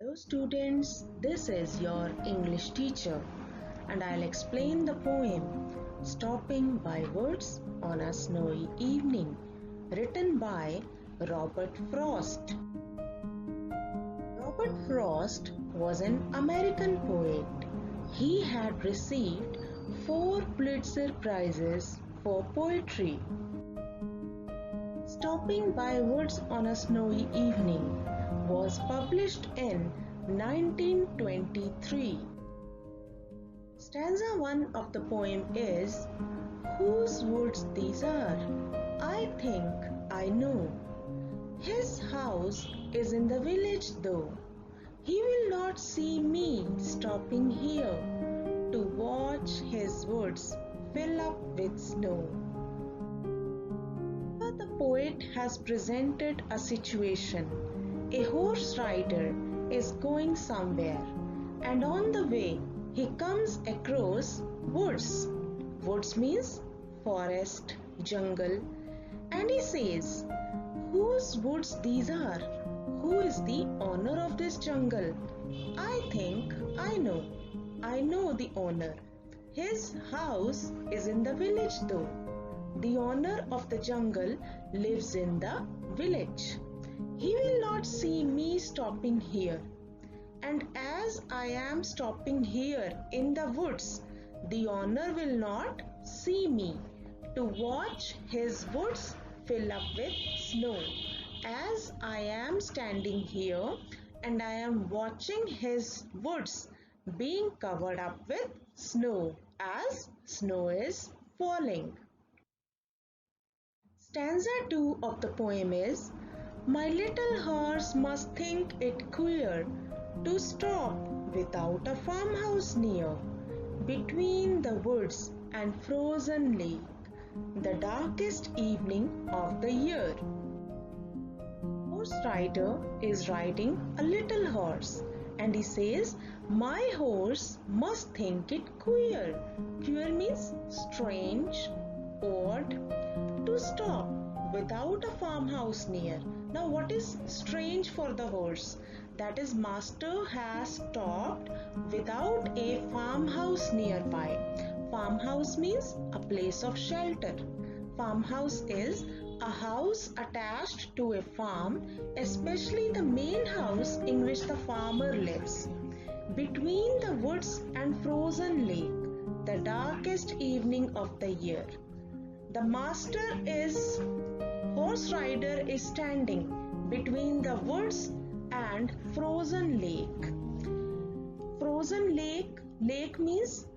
Hello students, this is your English teacher and I'll explain the poem Stopping by Woods on a Snowy Evening, written by Robert Frost. Robert Frost was an American poet. He had received 4 Pulitzer Prizes for poetry. Stopping by Woods on a Snowy Evening was published in 1923. Stanza 1 of the poem is, "Whose woods these are? I think I know. His house is in the village though. He will not see me stopping here to watch his woods fill up with snow." The poet has presented a situation. A horse rider is going somewhere and on the way he comes across woods. Woods means forest, jungle, and he says, "Whose woods these are? Who is the owner of this jungle? I think I know. I know the owner. His house is in the village though. The owner of the jungle lives in the village. He will not see me stopping here. And as I am stopping here in the woods, the owner will not see me to watch his woods fill up with snow. As I am standing here and I am watching his woods being covered up with snow as snow is falling." Stanza 2 of the poem is, "My little horse must think it queer to stop without a farmhouse near, between the woods and frozen lake, the darkest evening of the year." Horse rider is riding a little horse and he says, "My horse must think it queer." Queer means strange, odd, to stop without a farmhouse near. Now what is strange for the horse? That is, master has stopped without a farmhouse nearby. Farmhouse means a place of shelter. Farmhouse is a house attached to a farm, especially the main house in which the farmer lives. Between the woods and frozen lake, the darkest evening of the year. The master is, horse rider is standing between the woods and frozen lake. Frozen lake, lake means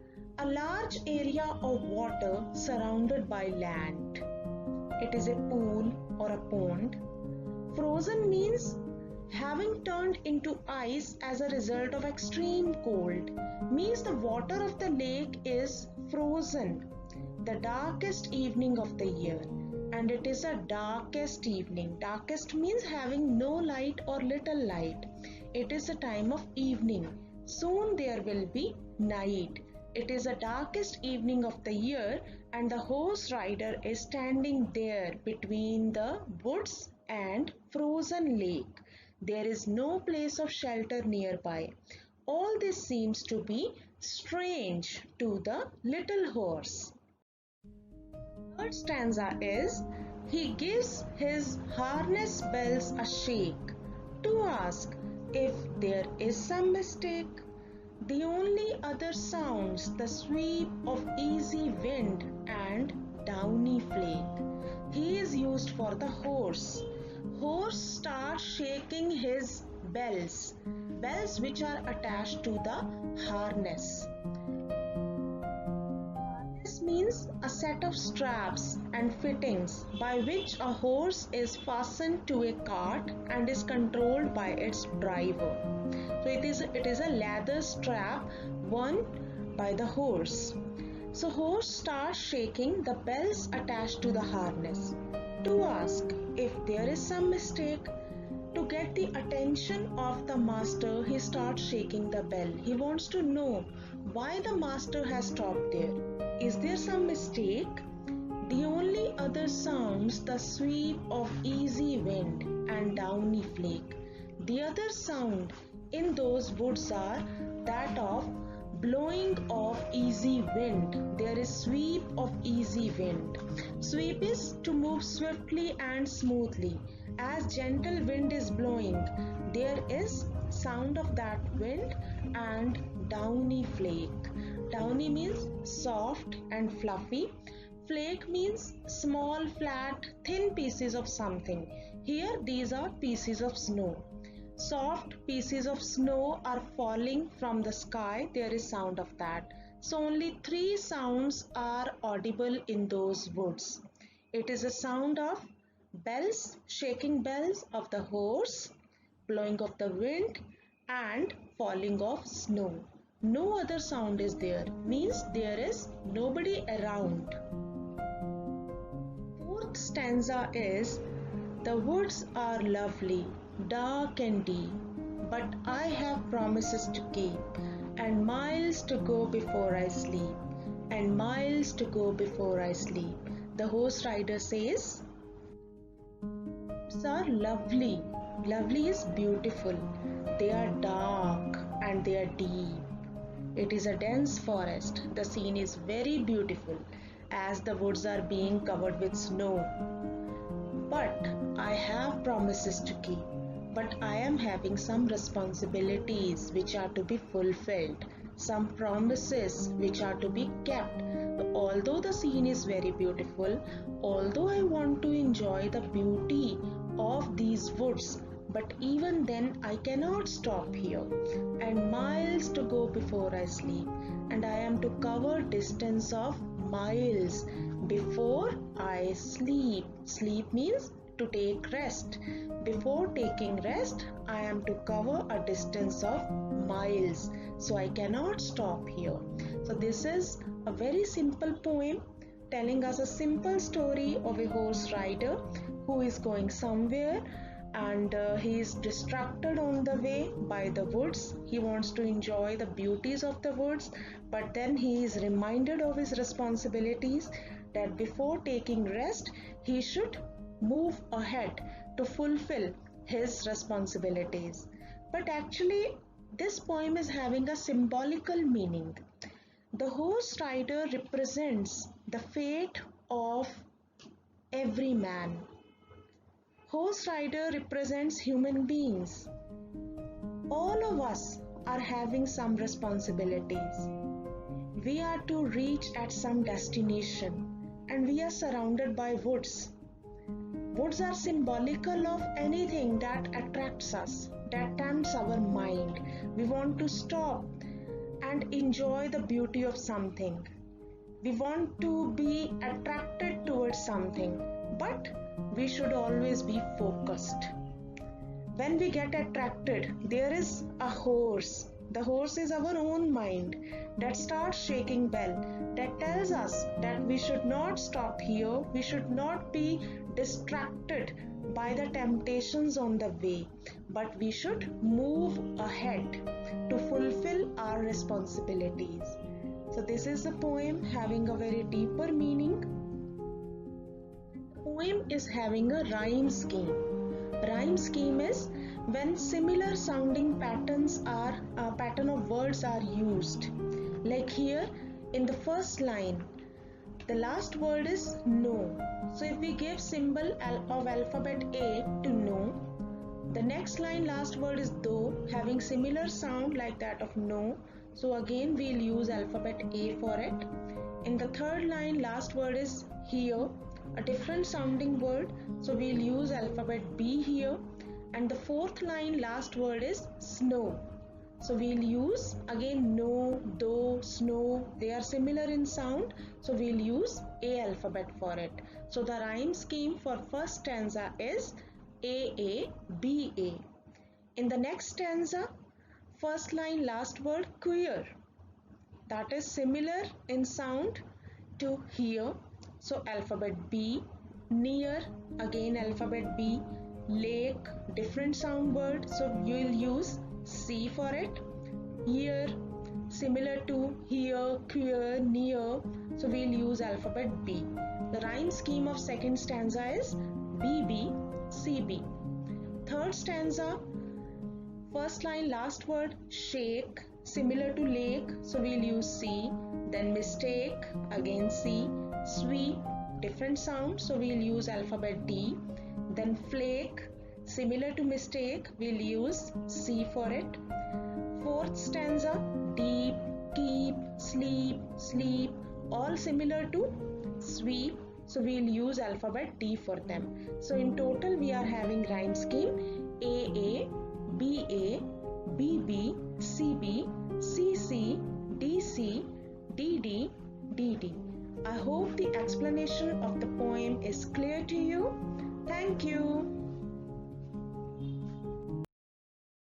a large area of water surrounded by land. It is a pool or a pond. Frozen means having turned into ice as a result of extreme cold. Means the water of the lake is frozen. The darkest evening of the year, and it is a darkest evening. Darkest means having no light or little light. It is a time of evening. Soon there will be night. It is the darkest evening of the year and the horse rider is standing there between the woods and frozen lake. There is no place of shelter nearby. All this seems to be strange to the little horse. Third stanza is, he gives his harness bells a shake to ask if there is some mistake. The only other sounds the sweep of easy wind and downy flake. He is used for the horse. Horse starts shaking his bells, bells which are attached to the harness. Means a set of straps and fittings by which a horse is fastened to a cart and is controlled by its driver. So it is a leather strap worn by the horse. So horse starts shaking the bells attached to the harness to ask if there is some mistake. To get the attention of the master, he starts shaking the bell. He wants to know why the master has stopped there. Is there some mistake? The only other sounds the sweep of easy wind and downy flake. The other sound in those woods are that of blowing of easy wind. There is sweep of easy wind. Sweep is to move swiftly and smoothly. As gentle wind is blowing, there is sound of that wind. And downy flake. Downy means soft and fluffy. Flake means small, flat, thin pieces of something. Here these are pieces of snow. Soft pieces of snow are falling from the sky. There is sound of that. So only 3 sounds are audible in those woods. It is a sound of bells, shaking bells of the horse, blowing of the wind, and falling of snow. No other sound is there, means there is nobody around. Fourth stanza is, the woods are lovely, dark and deep, but I have promises to keep, and miles to go before I sleep, and miles to go before I sleep. The horse rider says, woods are lovely. Lovely is beautiful. They are dark and they are deep. It is a dense forest. The scene is very beautiful as the woods are being covered with snow. But I have promises to keep. But I am having some responsibilities which are to be fulfilled. Some promises which are to be kept. Although the scene is very beautiful, although I want to enjoy the beauty of these woods, but even then I cannot stop here, and miles to go before I sleep, and I am to cover distance of miles before I sleep. Sleep means to take rest. Before taking rest, I am to cover a distance of miles, so I cannot stop here. So this is a very simple poem telling us a simple story of a horse rider who is going somewhere, and he is distracted on the way by the woods. He wants to enjoy the beauties of the woods, but then he is reminded of his responsibilities, that before taking rest he should move ahead to fulfill his responsibilities. But actually this poem is having a symbolical meaning. The horse rider represents the fate of every man. Horse rider represents human beings. All of us are having some responsibilities. We are to reach at some destination, and we are surrounded by woods. Woods are symbolical of anything that attracts us, that tempts our mind. We want to stop and enjoy the beauty of something. We want to be attracted towards something, but we should always be focused. When we get attracted, there is a horse. The horse is our own mind that starts shaking bell, that tells us that we should not stop here, we should not be distracted by the temptations on the way, but we should move ahead to fulfill our responsibilities. So this is the poem having a very deeper meaning. The poem is having a rhyme scheme. Rhyme scheme is when similar sounding pattern of words are used. Like here in the first line, the last word is no. So if we give symbol of alphabet A to no, the next line last word is do, having similar sound like that of no. So again we'll use alphabet A for it. In the third line last word is here, a different sounding word, so we'll use alphabet B here. And the fourth line last word is snow, so we'll use again no, do, snow. They are similar in sound, so we'll use A alphabet for it. So the rhyme scheme for first stanza is A, B, A. In the next stanza, first line last word queer, that is similar in sound to here, so alphabet B. Near, again alphabet B. Lake, different sound word, so you will use C for it. Year, similar to here, queer, near, so we'll use alphabet B. The rhyme scheme of second stanza is BB, CB. Third stanza, First line, last word, shake, similar to lake, so we'll use C. Then mistake, again C. Sweep, different sound, so we'll use alphabet D. Then flake, similar to mistake, we'll use C for it. Fourth stanza, deep, keep, sleep, sleep, all similar to sweep, so we'll use alphabet D for them. So in total we are having rhyme scheme AA, BA, BB, CB, CC, DC, DD, DD. I hope the explanation of the poem is clear to you. Thank you.